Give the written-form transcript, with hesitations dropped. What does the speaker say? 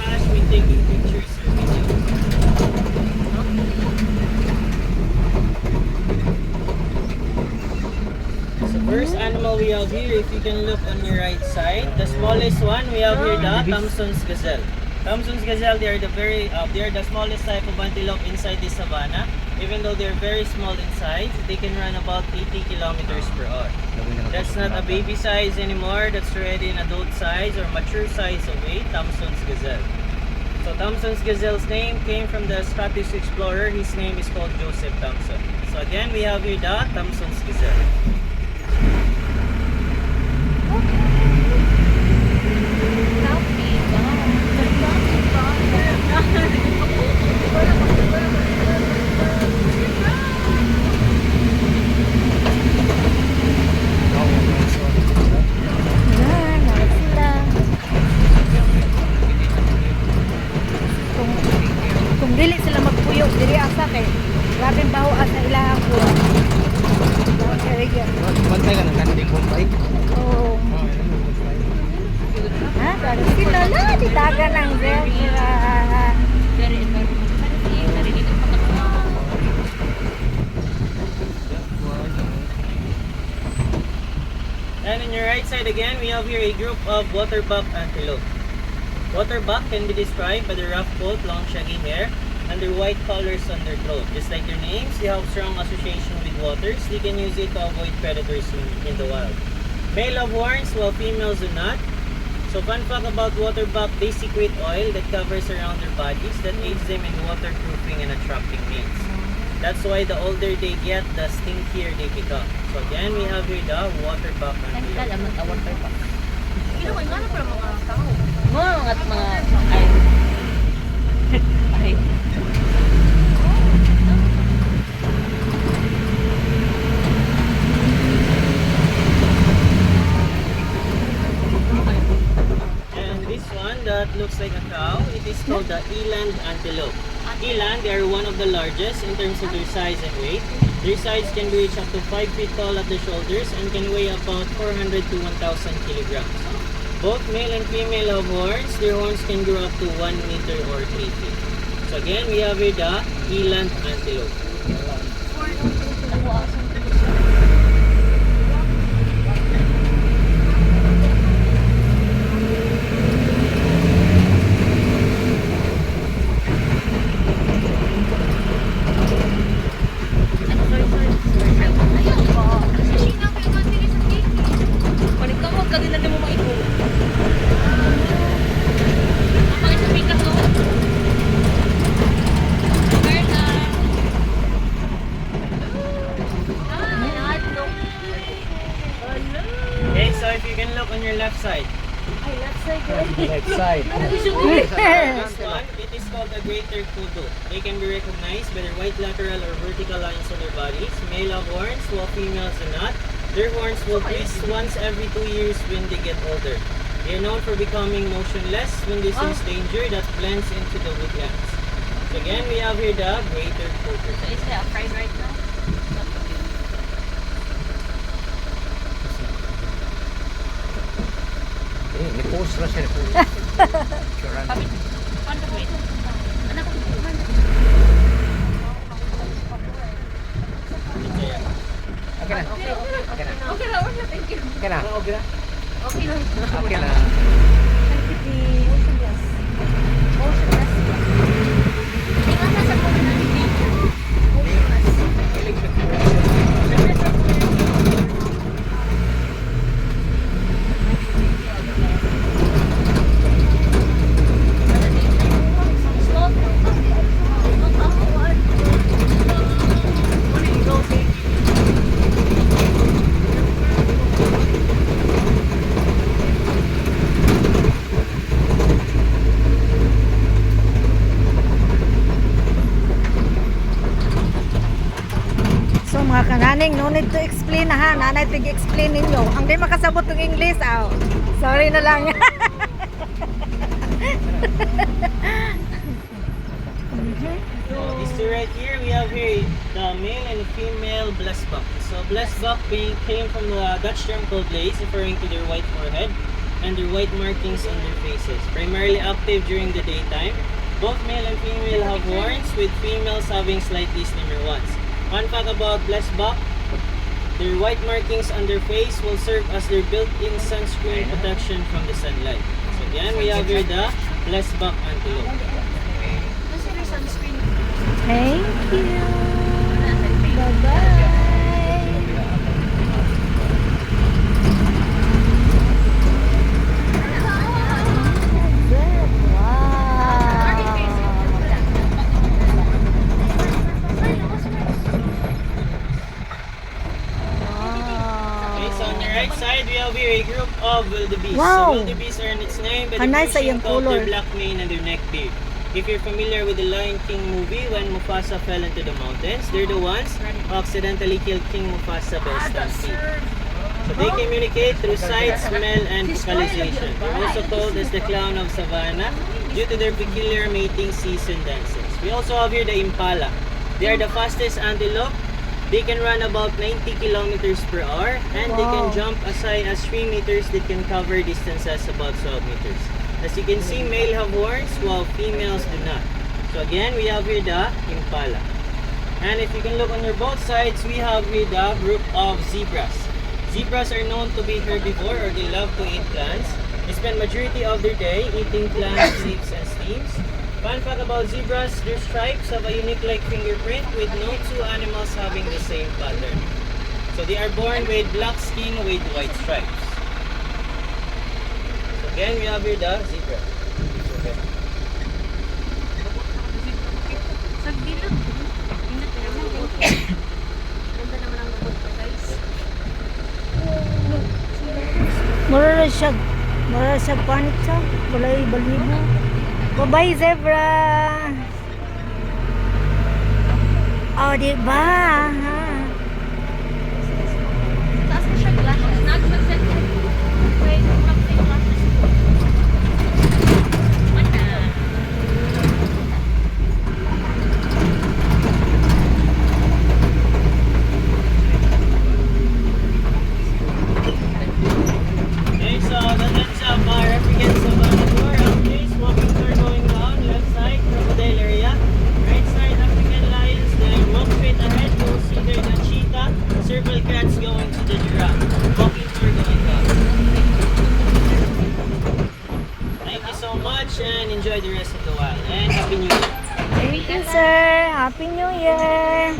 flash when taking pictures or videos. So first animal we have here, if you can look on your right side, the smallest one we have here, the Thompson's gazelle. Thompson's gazelle, they are the smallest type of antelope inside the savanna. Even though they're very small in size, they can run about 80 kilometers per hour. That's not a baby size anymore. That's already an adult size or mature size of a Thompson's gazelle. So Thompson's gazelle's name came from the Scottish explorer. His name is called Joseph Thompson. So again, we have here the Thompson's gazelle. Kung dili sila magpuyo, diri asa kay grabe ang baho asa ilahang kuha. Bantay ka ng kanding kumpay. Oo. Ha? Pero sila na, ditagan ng zebra. And on your right side again, we have here a group of waterbuck antelope. Waterbuck can be described by the rough coat, long shaggy hair, and their white colors on their throat. Just like their names, they have strong association with waters. They can use it to avoid predators in the wild. Male have horns while females do not. So fun fact about waterbuck, they secrete oil that covers around their bodies that aids them in waterproofing and attracting mates. That's why the older they get, the stinkier they become. So again, we have here the waterbuck antelope. Ay. And this one that looks like a cow, it is called the eland antelope. Eland, they are one of the largest in terms of their size and weight. Their size can reach up to 5 feet tall at the shoulders and can weigh about 400 to 1,000 kilograms. Both male and female have horns. Their horns can grow up to 1 meter or 3 feet. So again, we have here the eland antelope. Okay, so if you can look on your left side. Left side. This one, it is called the greater kudu. They can be recognized by their white lateral or vertical lines on their bodies. Male have horns, while females do not. Their horns will twist once every 2 years when they get older. They are known for becoming motionless when they sense danger that blends into the woodlands. So again, we have here the greater kudu. Is there a price right now? Ni-post na siya. Sure. Paano ba ito? Anak ko. Okay na. Okay na. Okay na, thank you. Okay na. Okay na? Okay na. Okay na. So mga kananing, no need to explain na ha. Nanay tig-explain ninyo. Ang di makasabot ng English, sorry na lang. So these two right here, we have here the male and female blessbuck. So blessbuck came from the Dutch term called lace, referring to their white forehead. and their white markings on their faces. Primarily active during the daytime. Both male and female have horns, with females having slightly slimmer ones. Fun fact about blessback, their white markings on their face will serve as their built-in sunscreen protection from the sunlight. So again, we have here the blessback antelope. Thank you. Bye-bye. Okay, so on the right side, we have here a group of wildebeest. Wow. So wildebeest earn its name by the Ang nice ay yung brushing of their color. black mane and their neck beard. If you're familiar with the Lion King movie, when Mufasa fell into the mountains, they're the ones who accidentally killed King Mufasa by a stampede. So they communicate through sight, smell, and vocalization. They're also called as the clown of savannah due to their peculiar mating season dances. We also have here the impala. They are the fastest antelope. They can run about 90 kilometers per hour, and they can Wow. jump as high as 3 meters that can cover distances about 12 meters. As you can see, male have horns while females do not. So again, we have here the impala. And if you can look on your both sides, we have here the group of zebras. Zebras are known to be herbivore, or they love to eat plants. They spend majority of their day eating plants, leaves, and stems. Fun fact about zebras, their stripes have a unique-like fingerprint, with no two animals having the same pattern. So they are born with black skin with white stripes. So again, we have here the zebra. Okay. Mura siya panit siya. Walay balibo. Bye-bye, zebra. Oh, diba? Ha? Taas na siya glasses. Nag-set. Wait, mag-set glasses ko. Mana? Okay, so that ends up our African Savannah tour. Please, walking tour going down, left side, crocodile area. Right side, African lions. Then walk straight ahead, you'll see there the cheetah. Circle cats going to the giraffe. Walking tour going down. Thank you so much and enjoy the rest of the wild. And Happy New Year. Thank you, sir. Happy New Year.